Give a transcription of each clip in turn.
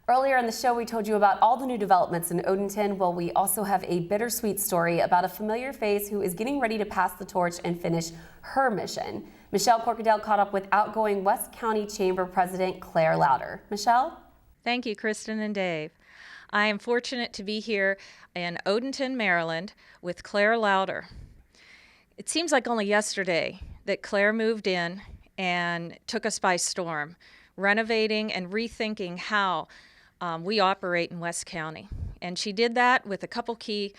Earlier in the show, we told you about all the new developments in Odenton. Well, we also have a bittersweet story about a familiar face who is getting ready to pass the torch and finish her mission. Michelle Corkadale caught up with outgoing West County Chamber President Claire Louder. Michelle? Thank you, Kristen and Dave. I am fortunate to be here in Odenton, Maryland with Claire Louder. It seems like only yesterday that Claire moved in and took us by storm, renovating and rethinking how we operate in West County. And she did that with a couple key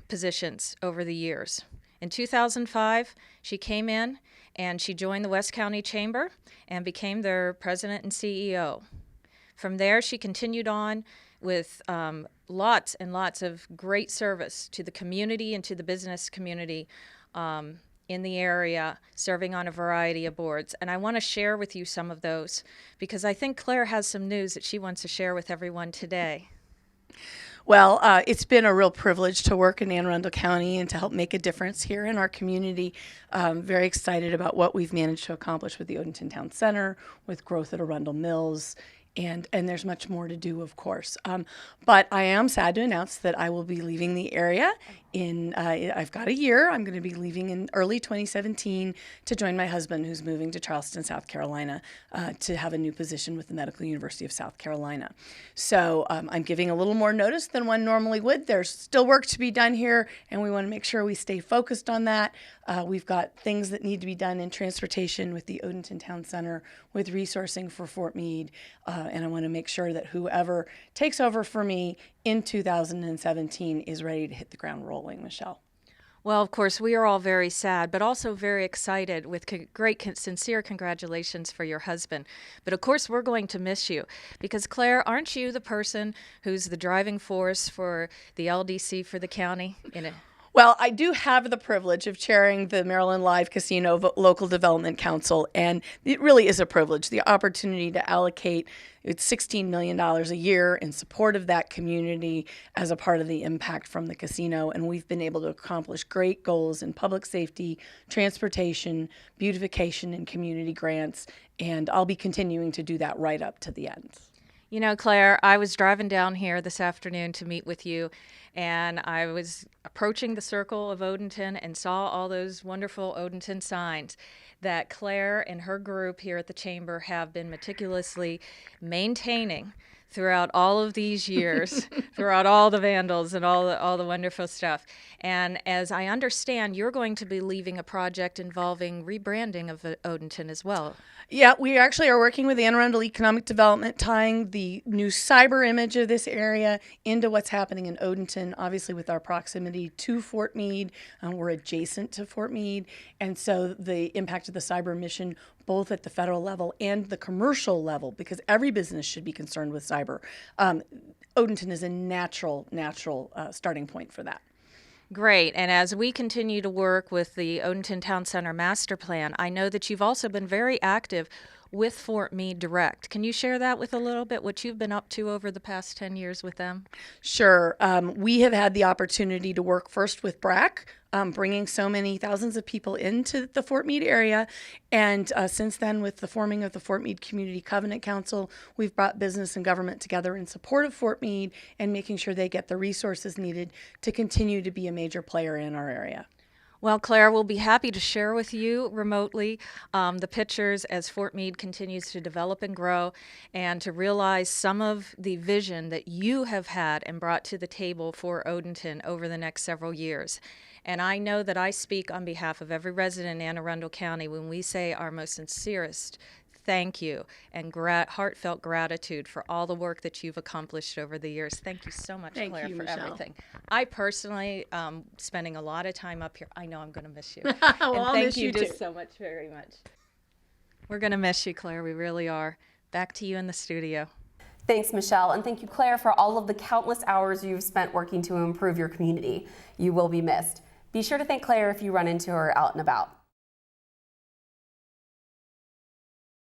positions over the years. In 2005, she came in and she joined the West County Chamber and became their president and CEO. From there, she continued on with lots and lots of great service to the community and to the business community in the area, serving on a variety of boards. And I want to share with you some of those because I think Claire has some news that she wants to share with everyone today. Well, it's been a real privilege to work in Anne Arundel County and to help make a difference here in our community. Very excited about what we've managed to accomplish with the Odenton Town Center, with growth at Arundel Mills, and there's much more to do, of course. But I am sad to announce that I will be leaving the area I've got a year. I'm going to be leaving in early 2017 to join my husband, who's moving to Charleston, South Carolina, to have a new position with the Medical University of South Carolina. So I'm giving a little more notice than one normally would. There's still work to be done here, and we want to make sure we stay focused on that. We've got things that need to be done in transportation with the Odenton Town Center, with resourcing for Fort Meade, and I want to make sure that whoever takes over for me in 2017 is ready to hit the ground rolling. Michelle. Well, of course, we are all very sad, but also very excited with sincere congratulations for your husband. But of course, we're going to miss you because, Claire, aren't you the person who's the driving force for the LDC for the county? Well, I do have the privilege of chairing the Maryland Live Casino Local Development Council, and it really is a privilege, the opportunity to allocate $16 million a year in support of that community as a part of the impact from the casino. And we've been able to accomplish great goals in public safety, transportation, beautification, and community grants. And I'll be continuing to do that right up to the end. You know, Claire, I was driving down here this afternoon to meet with you, and I was approaching the circle of Odenton and saw all those wonderful Odenton signs that Claire and her group here at the Chamber have been meticulously maintaining throughout all of these years, throughout all the vandals and all the wonderful stuff. And as I understand, you're going to be leaving a project involving rebranding of Odenton as well. Yeah, we actually are working with Anne Arundel Economic Development, tying the new cyber image of this area into what's happening in Odenton, obviously with our proximity to Fort Meade. We're adjacent to Fort Meade, and so the impact of the cyber mission both at the federal level and the commercial level, because every business should be concerned with cyber. Odenton is a natural starting point for that. Great. And as we continue to work with the Odenton Town Center Master Plan, I know that you've also been very active with Fort Meade Direct. Can you share that with a little bit, what you've been up to over the past 10 years with them? Sure. We have had the opportunity to work first with BRAC, bringing so many thousands of people into the Fort Meade area. And since then, with the forming of the Fort Meade Community Covenant Council, we've brought business and government together in support of Fort Meade and making sure they get the resources needed to continue to be a major player in our area. Well, Claire, we'll be happy to share with you remotely the pictures as Fort Meade continues to develop and grow and to realize some of the vision that you have had and brought to the table for Odenton over the next several years. And I know that I speak on behalf of every resident in Anne Arundel County when we say our most sincerest thank you and heartfelt gratitude for all the work that you've accomplished over the years. Thank you so much, Claire, for Michelle. everything. I personally, spending a lot of time up here, I know I'm going to miss you. Well, and I'll thank miss you too. just so much, very much. We're going to miss you, Claire. We really are. Back to you in the studio. Thanks, Michelle, and thank you, Claire, for all of the countless hours you've spent working to improve your community. You will be missed. Be sure to thank Claire if you run into her out and about.